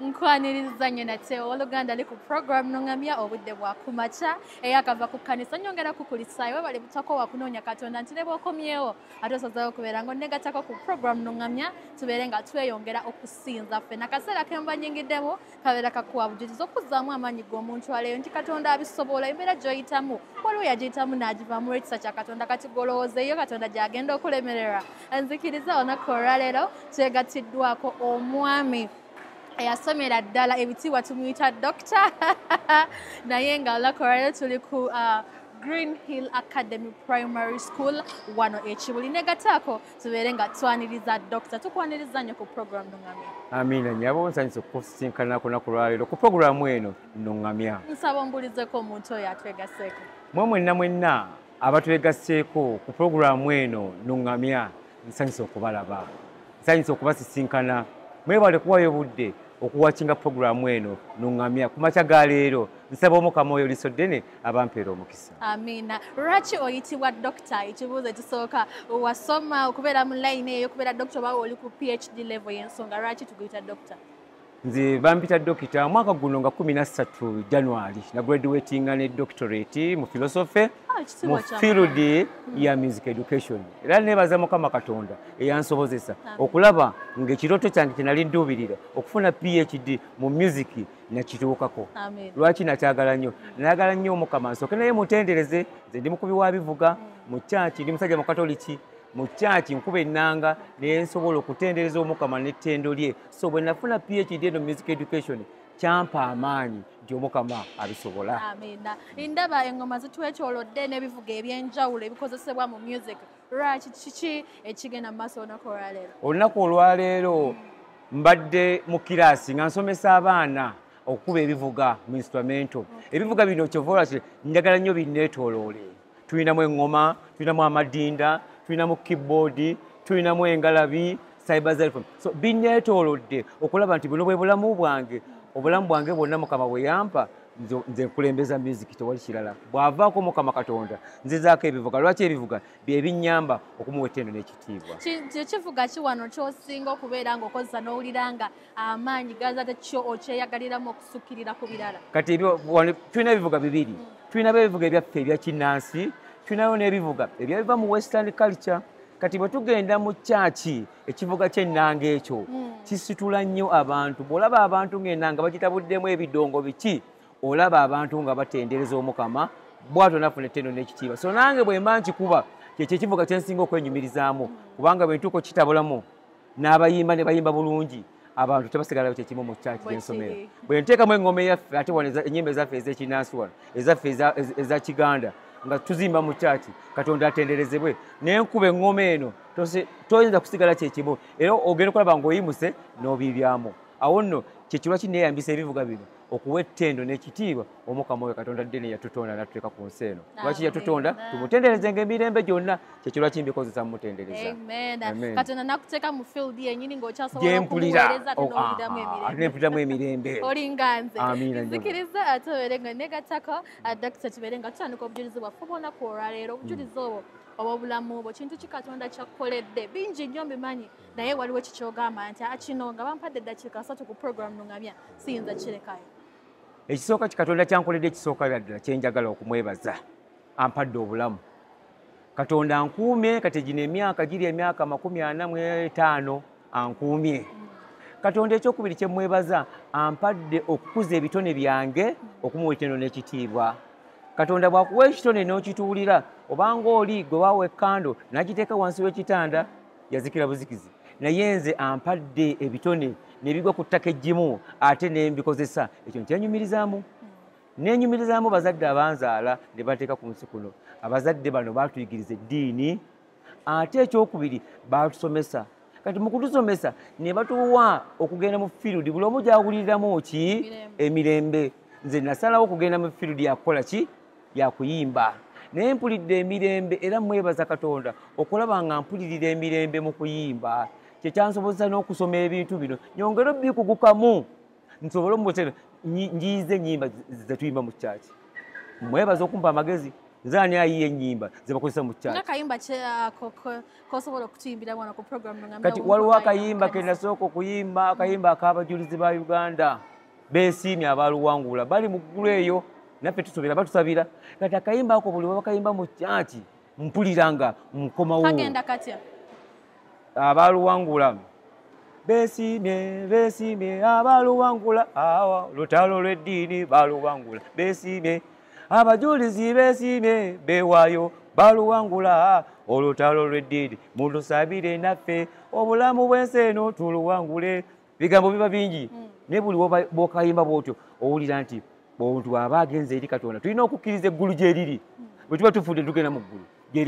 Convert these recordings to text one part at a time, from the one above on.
Nkwaniriza nyina Teo oluganda ali ku program nongamya obudde bwa kumacha eyakava ku kanisa nyongera kukulisayo bali butako wakunoonya Katonda nti ne bwokomyewo ate osozaho okubeera ngo negatako ku program nongamya tubeere nga tweyongera okusinza ffenna kaseera kemba nyingiddemu kabeera kakuwa bujulizi okuzzaamu amaanyi g'omuntu aleyo nti Katonda abisobola embeera gy'oyitamu waliwo yagiyitamu n'agivaamu ekisa kya Katonda kati golowoozeeyo Katonda gy'agenda okulemererwa nzikiriza olunaku olwaleero twegatiddwako omwami eyasomera ddala ebitiibwa tumuyita Doctor naye nga olunaku olwaleero tuli ku Green Hill Academy Primary School wano Ekibuli negataako tubeere nga twaniriza Doctor tukwaniriza nnyo ku program nongamya. Amina nyabo nsanyise okusinkana kunaku lwaleero ku programu eno nongamya. Nsaba ombulizeko omuntu oyo atwegaseeko. Mwenna abatwegaseeko ku programu eno nongamya nsanyise okubalaba. Nsanyise okubasisinkana mwebale kuwayo budde okuwakinga programu eno nongamya ku makya ga leero nsaba Omukama oyo lisoddene abampeera omukisa. Amina. Lwaki oyitibwa Doctor? Ekibuuzo ekisooka wasoma okubeera mu line eyo okubeera Doctor oba oli ku PhD level y'ensonga lwaki tuguyita Doctor? Nze bampita Dokita mwaka guno nga 13 January na graduatinga ne doctorate mu philosophy mu field ya music education. Era nebaza Mukama Katonda eyansobozesa okulaba ng'ekirooto kyange kye nali nduubirira okufuna PhD mu music nakituukako. Lwaki nakyagala nnyo? Nayagala nnyo Omukama nsooke naye mutendereze. Nze ndi mukubi wa bivuga mu church, ndi musajja mu Katoliki mu church nkuba ennanga naye nsobola okutendereza Omukama n'ettendo lye. So bwe nafuna PhD eno music education kyampa amaanyi nti Omukama abisobola. Amina. Ndaba engoma zitwekyolodde n'ebivuga ebyenjawulo ebikozesebwa mu music. Lwaki kiki ekigenda mu maaso olunaku olwaleero? Olunaku olwaleero mbadde mu kiraasi nga nsomesa abaana okukuba ebivuga mu instrumento. Ebivuga bino kyovola njagala nnyo binneetooloole. Tulinamu eŋŋoma, tulinamu amadinda, tulinamu keyboard, tulinamu engalabi, cyberxylophone. So binneetoolodde okulaba nti buno bwe bulamu bwange, obulamu bwange bwonna Mukama bwe yampa nze nkulembeza music tewali kirala. Bw'avaako Mukama Katonda nzizaako ebivuga. Lwaki ebivuga bye binnyamba okumuwa ettendo n'ekitiibwa. Kivuga ki wano ky'osinga okubeera ng'okozesa n'owulira nga amaanyi gazadde kyo okyeyagaliramu okusukkirira ku birala? Kati tulina ebivuga bibiri. Tulina ebivuga ebyaffe ebya kinnansi, tulinayo n'ebivuga ebyabiva mu western culture. Kati bwe tugenda mu kyaki ekivuga ky'ennanga ekyo kisitula nnyo abantu. Bw'olaba abantu ng'ennanga bagitabuddemu ebidongo biki, olaba abantu nga batendereza Omukama bw'atyo nafuna ettendo n'ekitiibwa. So nange bwe mba nkikuba kyekyo ekivuga kye nsinga okwenyumirizaamu kubanga bwe ntuuka kitabulamu n'abayimba ne bayimba bulungi abantu tebasigalayo kye kimu mu kyaki ky'ensomero. Bwe nteekamu eŋŋoma eyaffe ate wano ennyimba ezaffe ez'ekinnansi wano ezaffe eza Kiganda nga tuzimba mu kyaki Katonda atenderezebwe n'enkuba eŋŋoma eno toyinza kusigala kye kimu era ogenda okulaba ng'oyimuse n'obiibyamu. Awo nno kye lwaki neeyambisa ebivuga bino okuwa ettendo n'ekitiibwa Omukama oyo Katonda ddene yatutonda n'atuteeka ku nsi eno. Lwaki yatutonda tumutenderezenga emirembe gyonna, kyekyo lwaki mbikozesa mumutendereza. Amen. Katonda nakuteeka mu field yennyini ng'okyasobola okumuweereza n'empuliramu emirembe. Olinga nze. Amina. Nzikiriza ate obeere nga negatako Doctor tubeere nga tutandika obujulizi bwaffe obw'olunaku olwaleero. Obujulizi obwo obw'obulamu bwo kintu ki Katonda kyakkoledde bingi nnyo mbimanyi naye waliwo kikyogamba nti kino nga bampadde eddakiika 3 ku program nongamya siyinza kirekayo. Ekisooka Katonda kyankoledde ekisooka ddala kyenjagala okumwebaza ampadde obulamu. Katonda ankuumye kati gino emyaka giri emyaka 45 ankuumye. Katonda ekyokubiri kye mwebaza ampadde okukuza ebitone byange okumuwa ettendo n'ekitiibwa. Katonda bw'akuwa ekitone n'okituulira obanga oli gwe waawa ekkando n'agiteeka wansi w'ekitanda yazikira buzikizi. Naye nze ampadde ebitone nebigwa ku ttaka eggimu ate nembikozesa. Ekyo nkyenyumirizaamu. Nenyumirizaamu bazadde abanzaala ne bateeka ku nsi kuno. Abazadde bano baatuyigiriza eddiini ate ekyokubiri baatusomesa. Kati mu kutusomesa ne batuwa okugenda mu field buli omu gy'awuliriramu ki emirembe. Nze nasalawo okugenda mu field yakukola ki yakuyimba. Naye mpulidde emirembe era mwebaza Katonda okulaba nga mpulirira emirembe mu kuyimba. Kyekyansobozesa n'okusoma ebintu bino nyongera obbikugukamu nsobole njiize ennyimba ze tuyimba mu kyaki. Mwebaza okumpa amagezi nzani ayiye ennyimba ze bakozesa mu church nakayimba kosobola okutuyimbira mwana ku program ngamya kati waliwo akayimba ke nasooka okuyimba akayimba ak'abajulizi ba Uganda beesiimye abaaluwangula bali mu ggulu eyo naffe tusobera batusabira kati akayimba ako buli bakayimba mu church mpuliranga nkomawo kagenda katya abaaluwangula beesiimye abaaluwangula awa lutalo lw'eddiini baaluwangula beesiimye abajulizi beesiimye beewaayo baaluwangula olutalo lw'eddiini mutusabire naffe obulamu bw'ensi eno tuluwangule bigambo biba bingi naye buli bw'okayimba bw'otyo owulira nti omuntu aba agenze eri Katonda tulina okukkiriza eggulu gye riri bwe tuba tufudde tugenda mu ggulu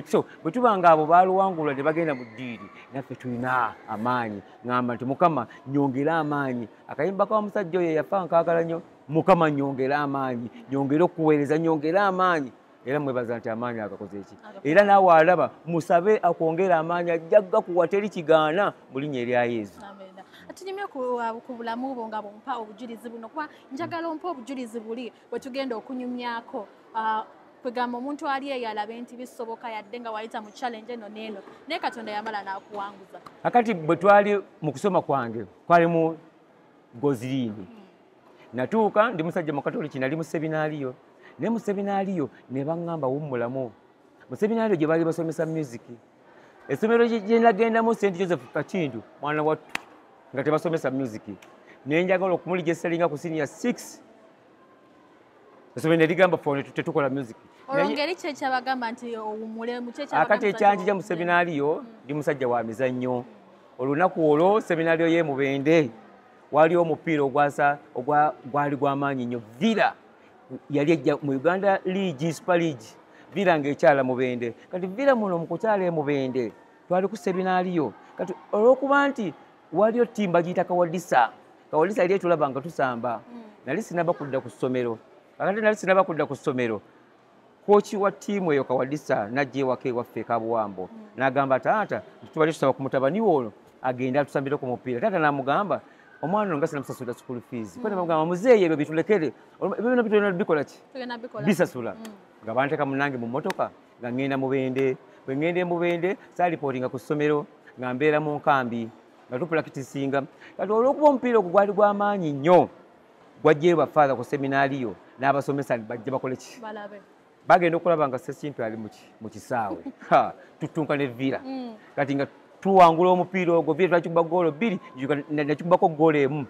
so bwe tubanga abo baaluwangula ne bagenda mu ddiini naffe tulina amaanyi ŋŋamba nti Mukama nyongera amaanyi akayimba ka musajja oyo yafa nkaagala nnyo Mukama nyongera amaanyi nyongera okuweereza nyongera amaanyi era mwebaza nti amaanyi agakoze eki era naawe alaba musabe akwongera amaanyi ajja gakuwa teri kigaana mu linnya erya Yesu tunyumye ku bulamu bwo nga bwompa obujulizi buno kuba njagala ompa obujulizi buli bwe tugenda okunyumyako kwegamba omuntu ali eyo alabe nti bisoboka yadde nga wayita mu challenge eno n'eno naye Katonda yamala n'akuwanguza akati bwe twali mu kusoma kwange kwali mu Gozilini natuuka ndi musajja mu Katoliki nali mu seminaaliyo naye mu seminaaliyo ne baŋŋamba wummulamu mu seminaaliyo gye baali basomesa music essomero gye nagendamu St. Joseph Kakindu mwana wattu nga tebasomesa music naye njagala okumuligesalinga ku senior 6 essomero ne ligamba fone tetukola music olwongeri kye kyabagamba nti owummule mu kye akati ekyanjija mu seminaaliyo ndi musajja wa mizannyo olunaku olwo seminaaliyo y'e Mubende waliwo omupiira gwali gw'amaanyi nnyo Villa yali ejja mu Uganda League Super League Villa ng'ekyala Mubende kati Villa muno mu kukyala e Mubende twali ku seminaaliyo kati olw'okuba nti waliyo ttimba giyita Kawadisa yali etulaba nga tusamba nali sinaba kudda ku ssomero akati nali sinaba kudda ku ssomero kooki wa ttiimu eyo Kawadisa najja ewaka ewaffe e Kabuwambo n'agamba taata tubali tusaba ku mutabani ono agenda atusambire ku mupiira taata n'amugamba omwana ono nga sinamusasula school fees kwene bagamba muzeeyi ebyo bitulekere bino bitulina bikola ki bisasula nga banteeka munange mu mmotoka nga ŋŋenda Mubende bwe ŋŋenda e Mubende saalipootinga ku ssomero nga mbeera mu nkambi nga tupulakitisinga kati olw'okuba omupiira ogwo gwali gw'amaanyi nnyo gwajjeyo bafaatha ku seminaaliyo n'abasomesa bajja bakole ki bagenda okulaba nga Ssekintu ali mu kisaawe tutunka ne Villa kati nga tuwangula omupiira ogwo Villa twakikuba goolo 2 nakikubako goolo 1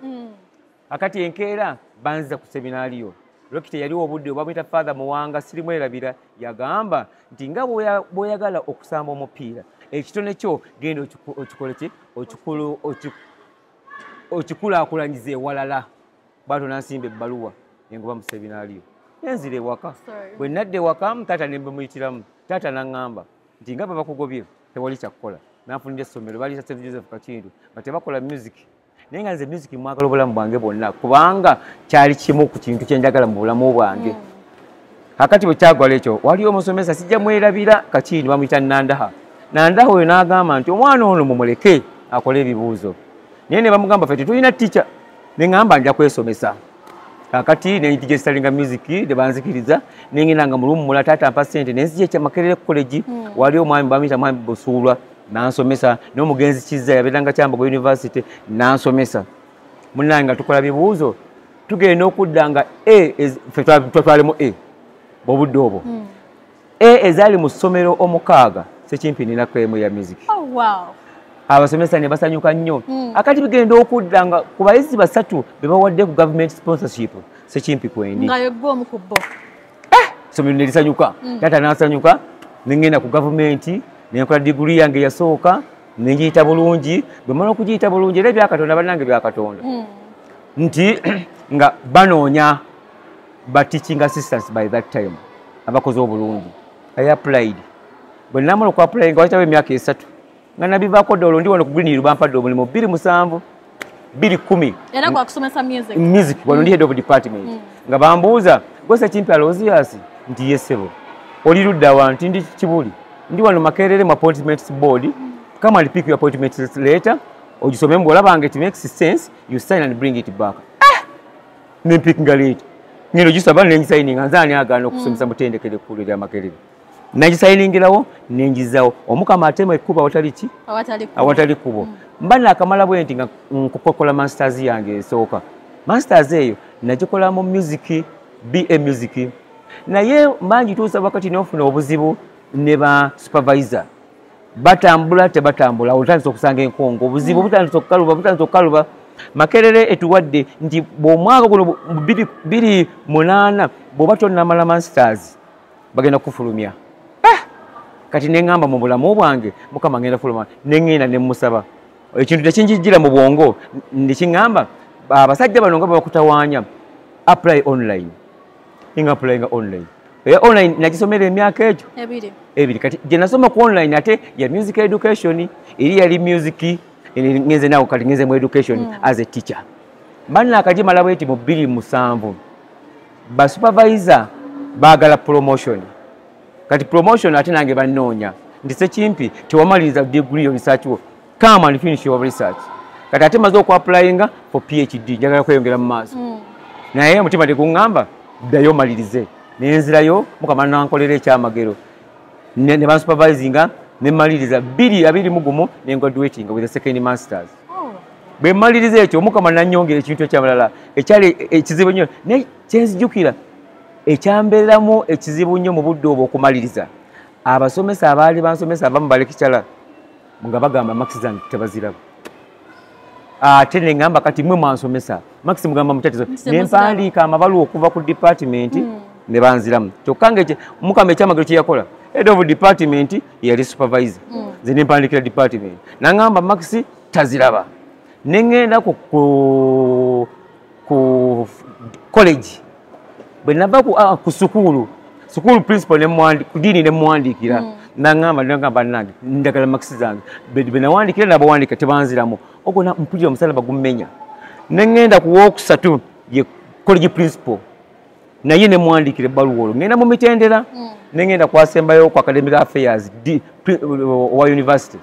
akati enkeera banziza ku seminaaliyo Lokite yaliwo obudde obwamuyita Father Muwanga sirimwerabira yagamba nti nga bw'oyagala okusamba omupiira ekitone kyo genda okikole ki okikulaakulanyiza ewalala baato nansimba ebbaluwa engoba mu seminaaliyo nenzira ewaka bwe nadda ewaka taata ne mbemuyitiramu taata naŋŋamba nti nga babakugobye tewali kyakukola nanfunira essomero baliyita St. Joseph Kakindu nga tebakola music naye nga nze music mwagala obulamu bwange bwonna kubanga kyali kimu ku kintu kyenjagala mu bulamu bwange kakati bwe kyagwala ekyo waliwo omusomesa sijja mwerabira Kakindu bamuyita Nandaha oyo n'agamba nti omwana ono mumuleke akole ebibuuzo naye ne bamugamba ffe tetulina tica ne ŋŋamba nja kwesomesa kakati nendigesitalinga music ne banzikiriza nengenda nga mulummula taata mpa ssente nenzija ekya Makerere college waliwo omwami bamuyita mwami Busuulwa nansomesa n'omugenzi Kizza yabeeranga Kyambogo University nansomesa munnange nga tukola bibuuzo tugenda okudda nga ffe twatwalemu obudde obwo ezaali mu ssomero omukaaga Sekimpi nina kwemu ya music abasomesa ne basanyuka nnyo akati bigenda okudda nga ku bayizi 3 be bawadde ku government sponsorship Sekimpi kwendi nga yeggo omukubbo somero ne lisanyuka taata n'asanyuka nengenda ku government nenkola degree yange yasooka nengiyita bulungi bwe mala okugiyita bulungi era byakatonda bannange byakatonda nti nga banoonya ba teaching assistants by that time abakoze obulungi I applied bwe namala okuapply nga wayitawo emyaka 3 nga nabivaako dolo ndi wano ku Green Hill bampadde omulimu 2007 2010 era gwakusomesa music wano ndi head of department nga bambuuza gwe Sekimpi Aloysius nti yesebo oli ludda wa nti ndi Kibuli ndi wano Makerere mu appointments board come and pick your appointment letter ogisome mu olabanga it makes sense you sign and bring it back ne picking a letter ngero gisaba ne signing anzani agaana okusomesa mutendekere kkulu lya Makerere nagisayiningirawo nenjizawo omukama atema ekkuba awatali kkubo mba nakamala bwe nti nga nkukokola masters yange esooka masters eyo nagikola mu music BA music naye mbangituusa wakati nofuna obuzibu ne ba supervisor batambula tebatambula otandise okusanga enkongo obuzibu butandise okukaluba Makerere etuwadde nti bw'omwaka guno 2008 bw'oba tonnamala masters bagenda kufulumya kati neŋŋamba mu bulamu bwange mukama ngenda fuluma neŋŋenda ne musaba ekintu tekinjijjira mu bwongo nekiŋŋamba abasajja bano nga bakutawaanya apply online applyinga online online nagisomera emyaka egyo ebiri kati gye nasoma ku online ate ya music education eri yali music ngenze nawo kati ngenze mu education as a teacher mbanna akagimala bweti mu 2007 ba supervisor baagala promotion kati promotion ate nange bannoonya ndi sekimpi tewamaliriza degree of research wo come and finish your research kati ate maze okwapplyinga for PhD njagala kweyongera mu maaso naye mutima teguŋŋamba ddayo malirize nenzirayo mukama nankolera ekyamagero ne bansupervisinga nemaliriza 2021 nengraduating with a second masters bwe maliriza ekyo mukama nanyongera ekintu ekyabalala ekyali ekizibu nnyo naye kyenzijukira ekyambeeramu ekizibu nnyo mu budde obwo okumaliriza abasomesa abaali bansomesa abamu balekicala nga bagamba maxi zange tebaziraba ate neŋŋamba kati mwe mwansomesa maxi mugamba mutatizo nempandiika amabaluwa okuva ku department ne banziramu kyokka nga mukama ekyamagero kye yakola head of department yali supervisor nze nempandikira department naŋŋamba maxi taziraba neŋŋenda ku college bwe nava ku sukulu principal ku diini nemuwandiikira naŋŋamba nange ndagala maxi zange bwe nawandiikira nabawandiika tebanziramu ogona mpulira omusalaba gummenya neŋŋenda ku wokusatu ye college principal naye nemuwandiikira ebbaluwa olwo ŋŋenda mu mitendera neŋŋenda kwasembayo ku academic affairs owa university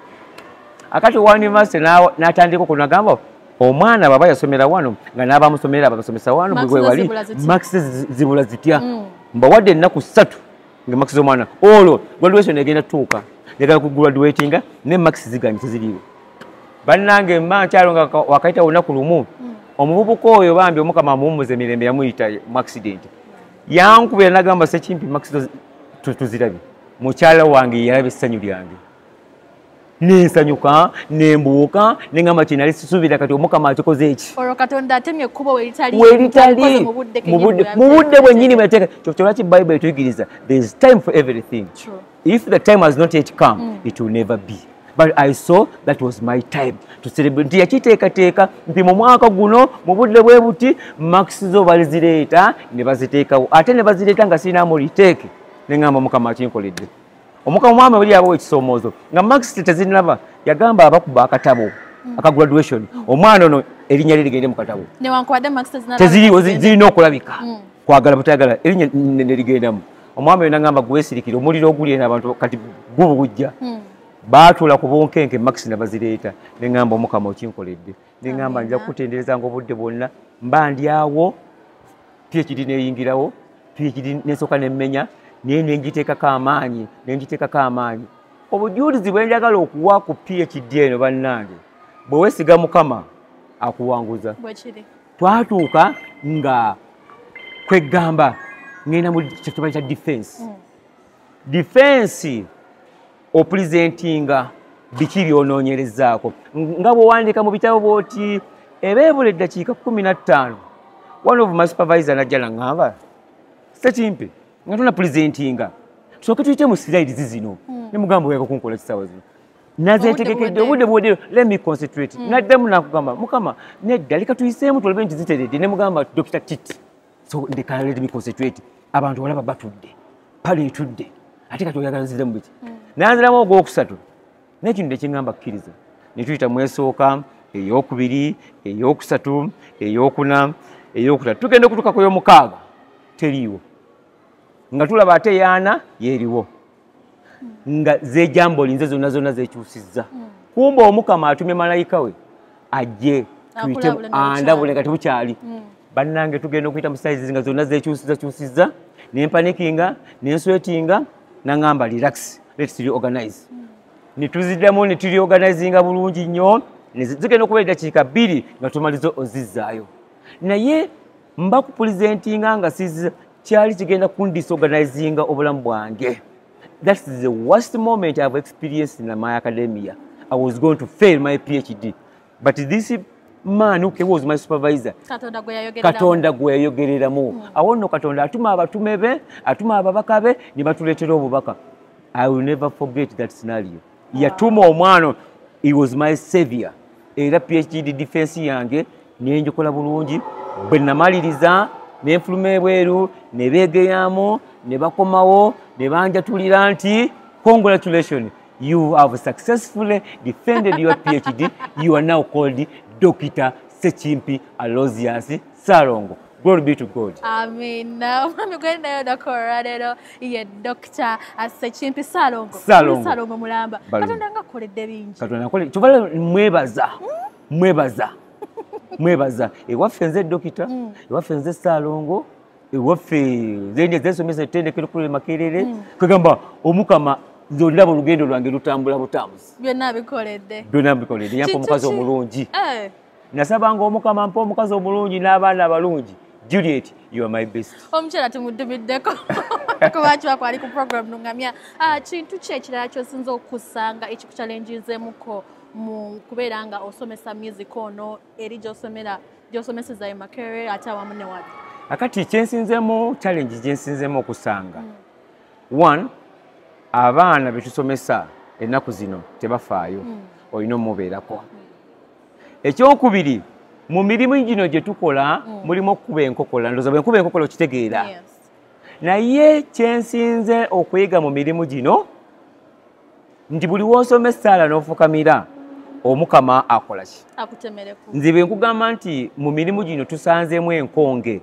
akati owa university n'atandika okwo nagamba omwana baba yasomera wano nga n'abamusomera abasomesa wano bwe wali maxi zibula zitya mbawadde ennaku 3 nga maxi z'omwana olwo graduation egenda tuuka negala ku graduatinga ne maxi ziganye teziriiwo bannange mba nkyalo nga wakayita olunaku lumu omuvubuka oyo bambi omukama amuwummuza emirembe yamuyita mu accident yankubira nagamba sekimpi maxi tuzirabye mukyala wange yalaba essanyu lyange nensanyuka nembuuka neŋŋamba kinali sisuubira kati omukama akikoze eki olwo katonda atemye ekkubo weritali mu budde bwennyini bweyateeka kyokyo lwaki bayibuli etuyigiriza there is time for everything if the time has not yet come it will never be but I saw that was my time to celebrate nti yakiteekateeka nti mu mwaka guno mu budde bwe buti maxi zo balizireeta ne baziteekawo ate ne bazireeta nga sirinamu liteeke neŋŋamba mukama akinkoledde omukama mwami buli abawo ekisomoozo nga maxi tezinaba yagamba abakuba akatabo aka graduation omwana ono erinnya lye ligende mu katabo teziriwo zirina okulabika kwagala butayagala erinnya nerigendamu omwami oyo nagamba gwesirikire omuliro oguli eno abantu kati gubugujja baatuula ku bunkenke maxi nabazireeta neŋŋamba omukama okinkoledde neŋŋamba nja kukutenderezanga obudde bwonna mba ndyawo PhD neyingirawo PhD nesooka nemmenya naye nengiteekako amaanyi obujulizi bwe njagala okuwa ku PhD eno bannange bwe weesiga mukama akuwanguza twatuuka nga kweggamba ngenda mu kyetubali kya defense opulizentinga biki byonoonyerezaako nga bwewandiika mu bitabo bwoti ebeebula eddakiika 15 one of my supervisor najja naŋŋamba sekimpi nga tuna pulizentinga tusooke tuyite mu slides zino nemugamba oyaka kunkola kisaawa zino nazetegekedde obudde buwedero let me concentrate naddemu nakugamba mukama nedda leka tuyiseemu tulabe nti ziteredde nemugamba Dr. Titi so ndekala let me concentrate abantu olaba batudde pale etudde ate kati oyagala nziremu biki nanziramu ogwokusatu nekintu ekiŋŋamba kkiriza netuyita mwesooka eyokubiri eyokusatu eyokuna eyokutatu tugenda okutuuka ku ey'omukaaga teriiwo nga tulaba ate yaana yeeriwo nga zejamboli nze zonna zekyusizza kumba omukama atumye malayika we ajje tuyite andabule nga tebukyali bannange tugenda okuyita mu sizes nga zonna zekyusizza nempanikinga nenswetinga naŋŋamba relax, let's reorganize. Ne tuziddamu ne tureorganizinga bulungi nnyo, ne zigenda okuba eddakiika 2 nga tumaliza ozizzaayo. Naye mba kupulizentinga nga kyali kigenda kundisorganizinga obulamu bwange. That's the worst moment I've experienced in my academia. I was going to fail my PhD. But this man who was my supervisor, Katonda gwe yayogereramu. Awo nno Katonda atuma abatume be, atuma ababaka be, ne batuleetera obubaka. I will never forget that scenario. Yatuma omwana, he was my savior. Era PhD defense yange ne njikola bulungi. Bwe namaliriza ne nfuluma ebweru ne beegeyamu ne bakomawo ne banjatulira nti congratulations, you have successfully defended your PhD. You are now called Dr. Ssekimpi Aloysius Ssalongo. Glory be to God. Amen. I'm going to the Colorado. Yeah, Dr. Ssekimpi Ssalongo. Ssalongo mulamba. Katonda ngakoledde bingi. Katonda akoledde. Kyobala mwebaza. Mwebaza. Ewaffe nze Dokita, ewaffe nze Ssalongo, ewaffe zende zesomesa ettendekero kule Makerere. Kagamba Omukama ndaba olugendo lwange lutambula butambuzi. Byonna bikoledde. Yampa omukazi omulungi. Nasabanga Omukama mpa omukazi omulungi n'abaana abalungi. Juliet, you are my best. Omukyala tumudumiddeko. Kuba kibakwali ku program Nungamya. Kintu ki ekirala ky'osinza okusanga ekikuchallengezeemuko mu kubeera nga osomesa music ono eri gy'osomeseza e Makerere ate awamu ne wali? Akati kyensinzeemu challenge gyensinzeemu okusanga. One, abaana be tusomesa ennaku zino tebafaayo. Olina omubeerako. Ekyokubiri, mu mirimu gino gye tukola mulimu okukuba enkokola. Ndowooza bwe nkuba enkokola okitegeera. Naye kyensinze okuyiga mu mirimu gino nti buli w'osoma essaala n'ofukamira Omukama akola ki? Akutemereku. Nze bwe nkugamba nti mu mirimu gino tusanzeemu enkonge.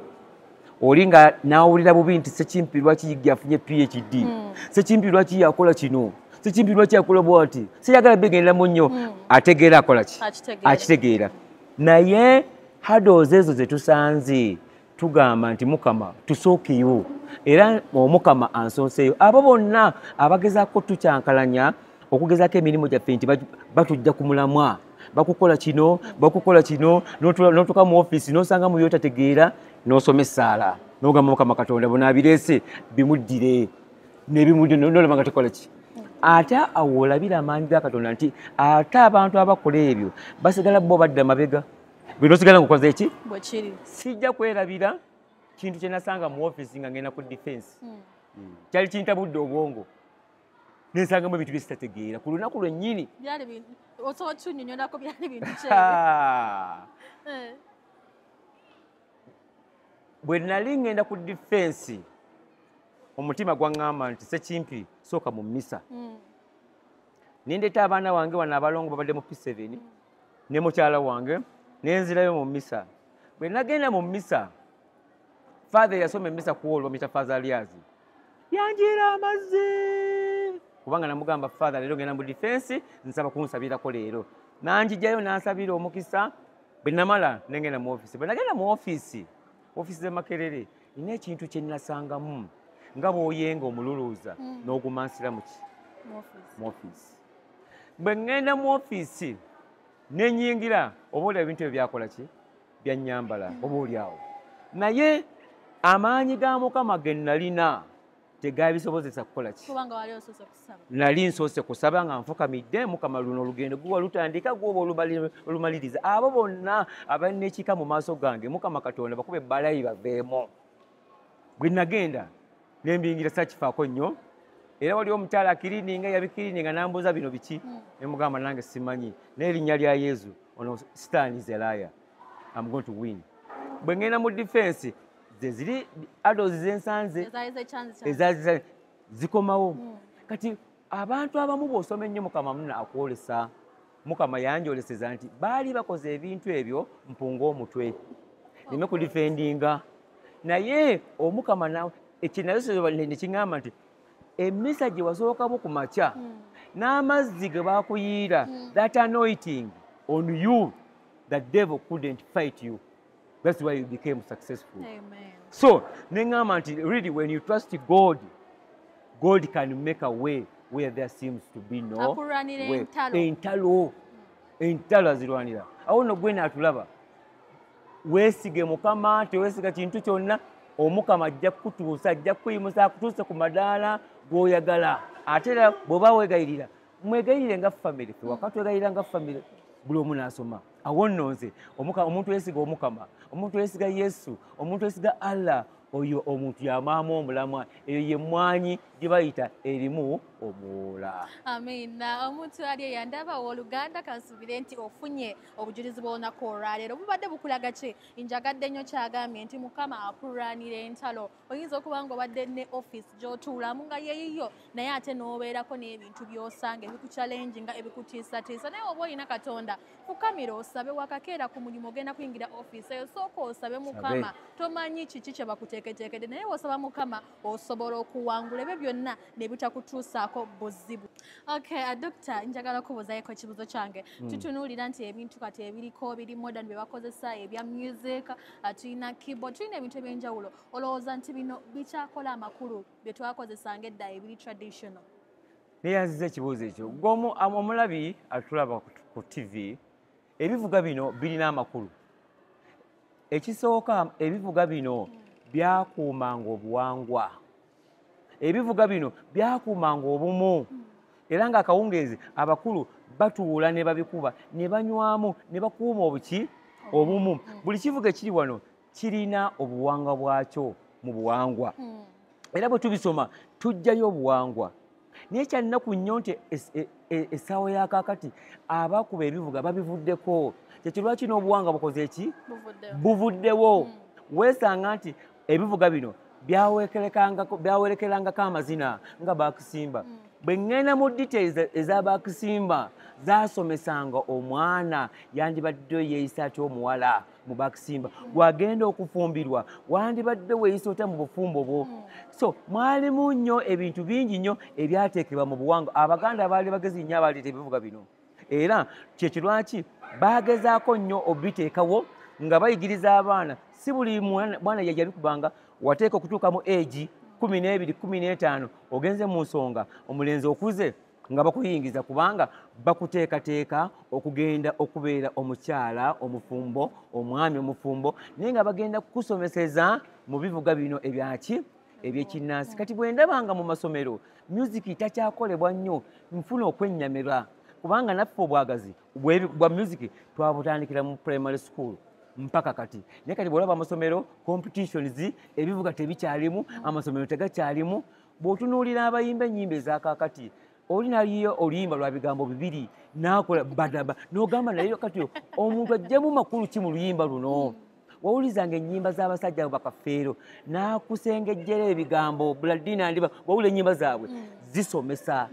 Oli nga n'awulira bubi nti Ssekimpi lwaki yafunye PhD? Ssekimpi lwaki yakola kino? Ssekimpi lwaki yakola bw'ati? Siyagala bigenderamu nnyo. Ategeera akola ki? Akitegeera. Naye hurdles ezo ze tusanze tugamba nti Mukama tusookeyo era Omukama ansonseyo. Abo bonna abagezaako tukyankalanya okugezaako emirimu gyaffe nti batujja ku mulamwa, bakukola kino n'otuuka mu ofiisi n'osanga mu byotategeera n'osoma essaala n'ogamba Mukama Katonda bonna abireese bimuddire n'olaba nga tekola ki. Ate awo olabira amaanyi ga Katonda nti ate abantu abakola ebyo basigala bo badda mabega. Bwe nosigala ng'okoze ki? Bwe kiri. Sijja kwerabira kintu kye nasanga mu ofiisi nga ngenda ku defense. Kyali kintabudde obwongo. Nensangamu ebintu bye sitategeera ku lunaku lwennyini. Byali bintu osobola kunnyonnyolako byali bintu ki? Bwe nali ngenda ku defense omutima gwaŋŋamba nti Ssekimpi sooka mu mmisa. Nindeeta abaana wange wano abalongo babadde mu P7 ne mukyala wange nenzirayo mu mmisa. Bwe nagenda mu mmisa, father yasoma emmisa ku olwo mita Fazaliazi. Yanjira amazzi. Kubanga namugamba father leero ngenda mu defense nsaba kunsabirako leero. Nanjijjayo nansabira omukisa. Bwe namala nengenda mu ofiisi. Bwe nagenda mu ofiisi z'e Makerere, nina ekintu kye nasangamu nga bw'oyenga omululuuza n'ogumansira mu ofiisi. Bwe ngenda mu ofiisi nenyingira oba olaba ebintu ebyo byakola ki? Byannyambala oba oliawo. Naye amaanyi ga Mukama ge nalina tegabisobozesa kukola ki? Kubanga wali osoose kusaba. Nali nsoose kusaba nga nfukamidde Mukama luno olugendo guba lutandika gwoba olumaliriza. Abo bonna abalina ekika mu maaso gange Mukama Katonda bakuba ebbalayi baveemu. Bwe nagenda nembingira sakifaako nnyo. Era wali omukyala akiriininga yabikiriininga nambuuza bino biki? Ne mugamba nange simanyi. N'erinnya lya Yesu ono Satan is a liar. I'm going to win. Bwe ngenda mu defense ze ziri hurdles zensanze zikomawo. Kati abantu abamu bw'osoma ennyo Mukama munna akwolesa. Mukama yanjoleseza nti baali bakoze ebintu ebyo mpunga omutwe. Nime ku defendinga. Naye Omukama nawe ekinayo ne kiŋŋamba nti emmisa gye wasookamu ku makya n'amazzi ge baakuyiira, that anointing on you, the devil couldn't fight you. That's why you became successful. Amen. So, neŋŋamba nti really when you trust God, God can make a way where there seems to be no Akulwanira way. entalo. Entalo azirwanira. Awo nno gwe n'atulaba. Weesige Mukama, teweesiga kintu kyonna, Omukama ajja kukutuusa, ajja kukuyimusa akutuuse ku madaala g'oyagala. Ate era bw'oba weegayirira, mwegayirire nga famire. Ffe waka twegayirira nga famire, buli omu n'asoma. Awo nno nze omuntu yeesiga Omukama, omuntu yeesiga Yesu, omuntu yeesiga Allah, oyo omuntu y'amaamu omulamwa, eyo ye mmwanyi gye bayita erimu omuwoola. Amina. Omuntu ali eyandaba Owooluganda kansubire nti ofunye obujulizi bw'olunaku olwaleero bubadde bukulaga ki? Njagadde nnyo kyagambye nti Mukama akulwanira entalo. Oyinza okuba ng'obadde ne offisi gy'otuulamu nga yeeyiyo, naye ate n'obeerako n'ebintu by'osanga ebikuchallenginga ebikutiisatiisa, naye oba olina Katonda fukamira osabe. Wakakeera ku mulimu ogenda kuyingira offisi eyo, sooka osabe Mukama. Tomanyi kiki kye bakuteeketeekedde, naye bw'osaba Mukama osobola okuwangula ebyo byonna ne bitakutuusaako buzibu. Okay, Doctor, njagala kubuuzaayoko ekibuuzo kyange. Tutunuulira nti ebintu kati ebiriko biri modern bye bakozesa ebya music, tulina keyboard, tulina ebintu eby'enjawulo. Olowooza nti bino bikyakola amakulu bye twakozesanga edda ebiri traditional? Neyanziza ekibuuzo ekyo. Omulabi atulaba ku TV, ebivuga bino birina amakulu. Ekisooka, ebivuga bino byakuumanga obuwangwa. Ebivuga bino byakuumanga obumu. Era ng'akawungeezi abakulu batuula ne babikuba ne banywamu ne bakuuma obumu. Buli kivuga ekiri wano kirina obuwangwa bwakyo mu buwangwa. Era bwe tubisoma tujjayo obuwangwa. Naye kyannaku nnyo nti essaawa ya kaakati abakuba ebivuga babivuddeko. Kyekyo lwaki n'obuwangwa bukoze eki? Buvuddewo. Weesanga nti ebivuga bino byawerekerangako amazina nga Baakisimba. Bwe ŋŋenda mu details eza Baakisimba zaasomesanga omwana yandibadde yeeyisa atya omuwala mu Baakisimba. Wagenda okufumbirwa wandibadde weeyisa otya mu bufumbo bwo. So mwalimu nnyo ebintu bingi nnyo ebyateekebwa mu buwangwa. Abaganda baali bagezi nnyo abaleeta ebivuga bino. Era kyekyo lwaki baagezaako nnyo obiteekawo nga bayigiriza abaana. Si buli mwana yabikubanga wateeka okutuuka mu age 12, 15 ogenze mu nsonga omulenzi okuze nga bakuyingiza, kubanga bakuteekateeka okugenda okubeera omukyala omufumbo, omwami omufumbo, naye nga bagenda kukusomeseza mu bivuga bino ebyaki ebyekinnansi. Kati bwe ndabanga mu masomero music takyakolebwa nnyo, nfuna okwennyamira, kubanga naffe obwagazi bwa music twabutandikira mu primary school mpaka kati. Naye kati bw'olaba amasomero competitions ebivuga tebikyalimu, amasomero tegakyalimu. Bw'otunuulira abayimba ennyimba ez'akaakati, olinayo oluyimba lwa bigambo bibiri n'akola badaba n'ogamba naye kati omuntu ajjemu makulu ki mu luyimba luno? Wawulizanga ennyimba z'abasajja bakafeero n'akusengejjera ebigambo Buladina Ndiba, wawula ennyimba zaabwe zisomesa.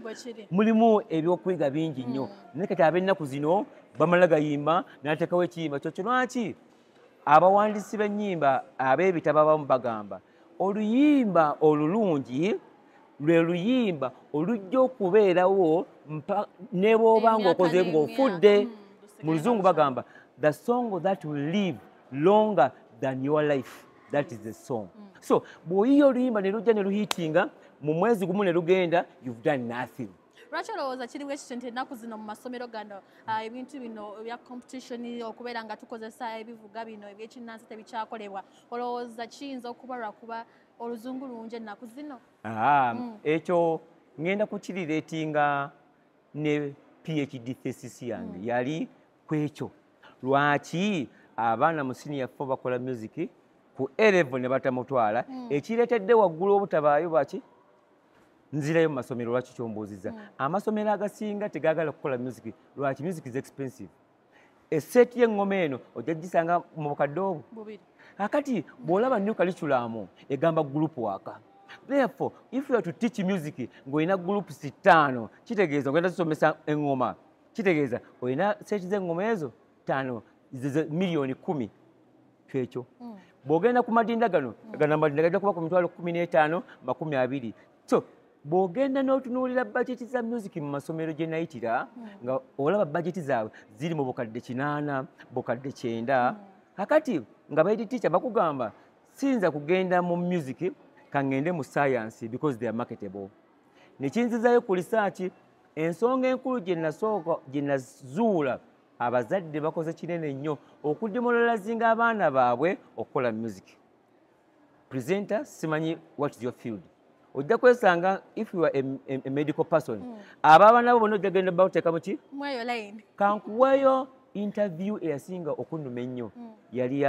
Mulimu ebyokuyiga bingi nnyo. Naye kati ab'ennaku zino bamala gayimba n'ateekawo ekiyimba. Kyokyo lwaki abawandiisi b'ennyimba ab'ebitabo abamu bagamba oluyimba olulungi lwe luyimba olujja okubeerawo ne bw'oba ng'okoze ng'ofudde. Mu Luzungu bagamba the song that will live longer than your life, that is the song. So bw'oyiya oluyimba ne lujja ne luhiitinga mu mwezi gumu ne lugenda, you've done nothing. Lwaki olowooza kiriwo ekityo nti ennaku zino mu masomero gano ebintu bino ebya competition okubeera nga tukozesa ebivuga bino ebyekinnansi tebikyakolebwa? Olowooza kiyinza okuba lwakuba oluzungu lungi ennaku zino? Ekyo ngenda kukirireetinga ne PhD thesis yange yali ku ekyo. Lwaki abaana mu senior 4 bakola music ku A-level ne batamutwala, ekireetedde waggulu obutabaayo bwaki nzirayo mu masomero. Lwaki kyombuuziza? Amasomero agasinga tegaagala kukola music. Lwaki? Music is expensive. Esseeti y'eŋŋoma eno ojja gisanga mu bukadde obwo bubiri. Akati bw'olaba new curriculum egamba group work. Therefore, if you are to teach music ng'olina groups 5, kitegeeza ogenda tusomesa eŋŋoma, kitegeeza olina seeti z'eŋŋoma ezo 5, miliyoni 10. Kyekyo bw'ogenda ku madinda gano amadinda gajja kuba ku mitwalo 15, 20. So bw'ogenda n'otunuulira bajeti za music mu masomero gye nayitira nga olaba bajeti zaabwe ziri mu bukadde 8, bukadde 9. Akati nga baidi teacher bakugamba siyinza kugenda mu music kangende mu science because they are marketable. ne kinzizayo ku lisaaki. Ensonga enkulu gye nazuula abazadde bakoze kinene nnyo okudemoralizinga abaana baabwe okukola music. Presenter, simanyi what is your field. Ojja kwesanga if you are a medical person ababa nabo bonna ojja genda bateekamu ki mweyo line kankuweyo interview eyasinga okunnuma ennyo yali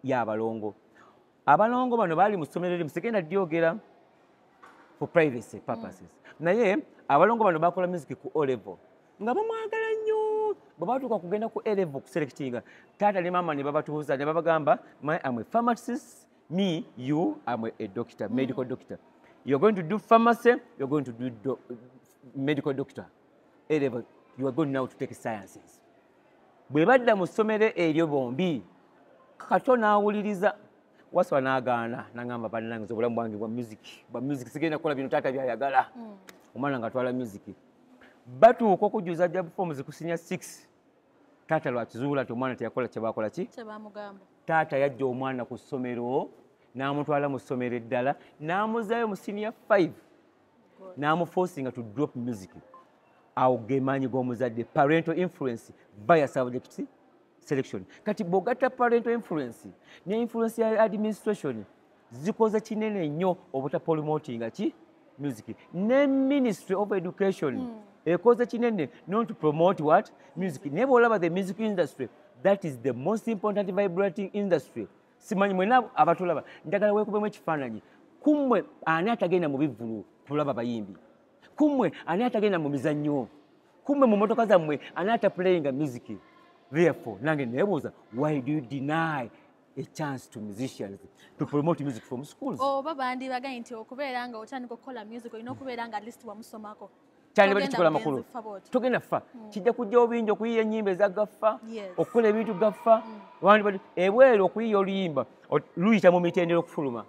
y'abalongo. Abalongo bano baali mu ssomero limu, sigenda dyogera for privacy purposes. Naye abalongo bano bakola music ku O level nga bamwagala nnyo. Bwe batuuka kugenda ku A level kuselectinga, taata ne maama ne babatuuza ne babagamba, I am a pharmacist, me, you, I'm a doctor, medical doctor. You're going to do pharmacy, you're going to do medical doctor. A level, you are going now to take sciences. Bwe badda mu ssomero eryo bombi, Kato n'awuliriza Waswa n'agaana n'agamba bannange nze obulamu bwange bwa music sigenda kukola bino taata byayagala. Omwana ng'atwala music. Batuuka okujuza ajja performance ku senior 6. Taata lwakizuula nti omwana teyakola kye baakola ki? kye baamugamba. Taata yajja omwana ku ssomero n'amutwala mu ssomero eddala n'amuzaayo mu senior 5 n'amuforcinga to drop music. Awo ge maanyi g'omuzadde, parental influence via subject selection. Kati bw'ogatta parental influence ne influence ya administration zikoze kinene nnyo obutapromotinga ki music. Ne Ministry of Education ekoze kinene not to promote what music. Naye bw'olaba the music industry, that is the most important vibrating industry. Simanyi mwena abatulaba njagala weekubemu ekifaananyi. Kummwe ani atagenda mu bivvulu tulaba bayimbi? Kummwe ani atagenda mu mizannyo? Kummwe mu motoka zammwe ani ataplayinga music? Therefore, nange nebuuza, why do you deny a chance to musicians to promote music from schools? Oba bandibagaye nti okubeera nga otandika okukola music olina okubeera nga at least wamusomako. Cyane bali kikola makulu. Tugenda fa. Kijja kujja obingi okuyiya ennyimba ezagaffa, okukola ebintu gaffa. Wandi bali ebwero okuyiya oluyimba, luyita mu mitendera okufuluma.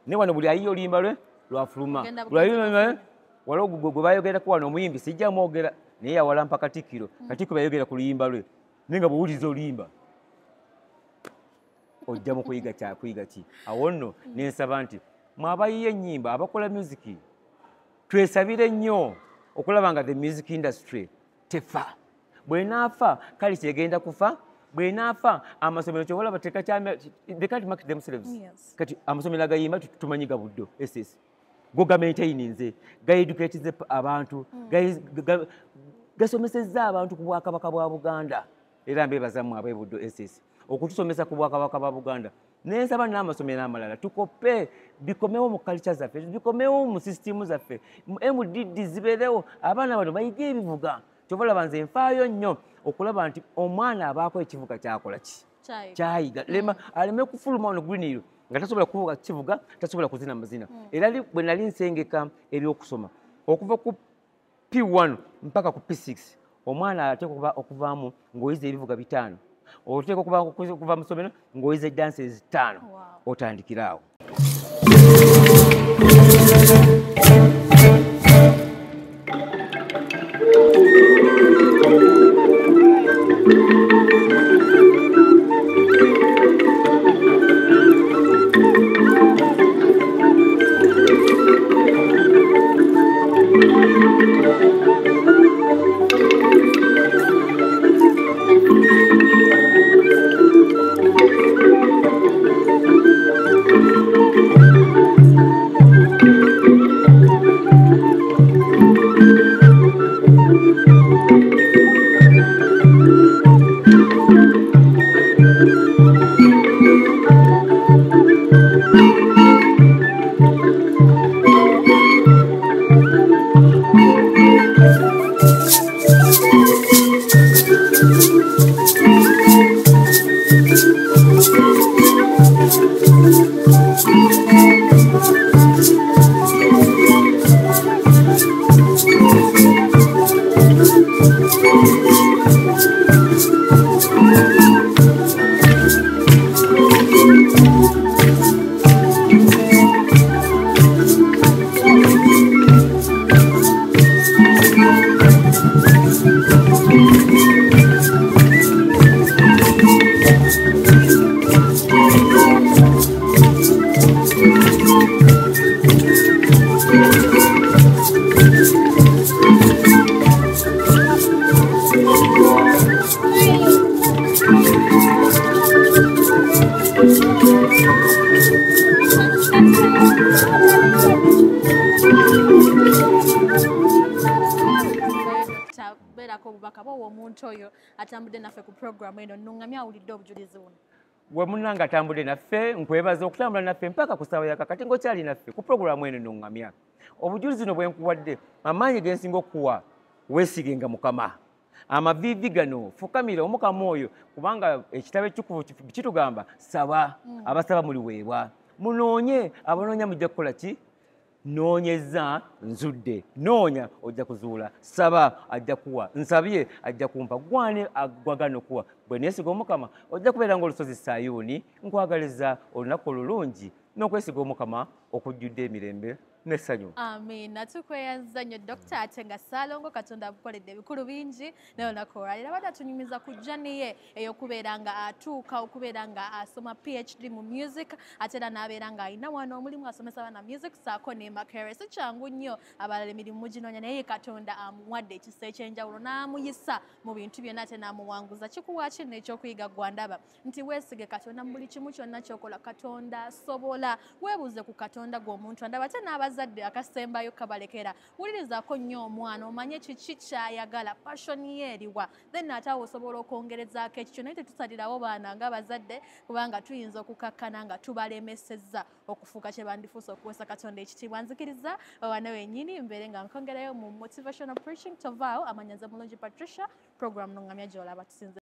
Ne wano buli ayiya oluyimba lwe lwafuluma. Lwayimba wala gwe bayogerako wano omuyimbi sijja mwogera naye yawala mpaka Katikkiro. Katikkiro bayogera ku luyimba lwe. Nenga bwuliza oluyimba ojja mu kuyiga ki? Awo nno nensaba nti mwabayiye ennyimba abakola music twesabire nnyo okulaba nga the music industry tefa. Bwenaafa kale kyegenda kufa. Bwenaafa amasomero kyobola bateeka kyama they can't market themselves. Kati amasomero agayimba tumanyi gabuddo SS go gamaintaininze gaeducatize abantu gasomesezza abantu ku Bwakabaka bwa Buganda. Era mbebazamu ab'ebuddo SS okutusomesa ku Bwakabaka bwa Buganda. Nensaba n'amasomero amalala tukope bikomewo mu culture zaffe, bikomewo mu system zaffe, MDD ziberewo, abaana bano bayige ebivuga. Kyobola banze nfaayo nnyo okulaba nti omwana abaako ekivuga kyakola ki? Kyayiga. Lema aleme kufuluma ono Greenhill nga tasobola kuvuga kivuga, tasobola kuzina mazina. Era bwe nali nsengeka ebyokusoma okuva ku P1 mpaka ku P6 omwana ateekwa okuvaamu ng'oyize ebivuga 5. Oteekwa okuva mu ssomero ng'oyize dances 5. Otandikiraawo. tugezaako obubaka bwo omuntu oyo atambudde naffe ku programu eno nnuŋŋamya awulidde obujulizi buno we munnanga atambudde naffe nkwebaza okutambula naffe mpaka ku ssaawa yakakati ng'okyali naffe ku programu eno nnuŋŋamya obujulizi no bwe nkuwadde amaanyi ge nsinga okuwa weesigenga mukama amaviivi gano fukamira omukama oyo kubanga ekitabo ekitukuvu kitugamba saba abasaba muliweebwa munoonye abanoonya mujja kukola ki noonyeza nzudde noonya ojja kuzuula saba ajja kuwa nsabye ajja kumpa gwane agwagana okuwa bwe neesiga omukama ojja kubeera ng'olusozi sayuuni nkwagaliza olunaku olulungi n'okwesiga omukama okujjudde emirembe n'essanyu amina tukweyanza nnyo dokita ate nga Ssaalongo Katonda abukoledde ebikulu bingi naye olunaku olwaliro abadde atunyumiza ku jjaniye ey'okubeera nga atuuka okubeera nga asoma PhD mu music ate era n'abeera ng'alina wano omulimu asomesa abaana music saako ne makere si kyangu nnyo abalala emirimu ginoonya naye Katonda amuwadde ekisa ekyenjawulo n'amuyisa mu bintu byonna ate n'amuwanguza kikuwa kino ekyokuyiga gwandaba nti weesige Katonda mu buli kimu kyonna ky'okola Katonda asobola weebuuze ku Katonda gw'omuntu andaba ate n'abazadde akasembayo kabalekera wulirizaako nnyo omwana omanye kiki kyayagala pashoni ye eriwa then ate awo osobola okwongerezaako ekikyo naye tetusalirawo baana ng'abazadde kubanga tuyinza okukakkana nga tubalemesezza okufuuka kye bandifuuse okuweesa Katonda ekitiibwa nzikiriza wane wennyini mbeere nga nkongerayo mu motivational preaching tovaawo amanyaza mulungi Patricia program nnuŋŋamya gy'olaba tusinze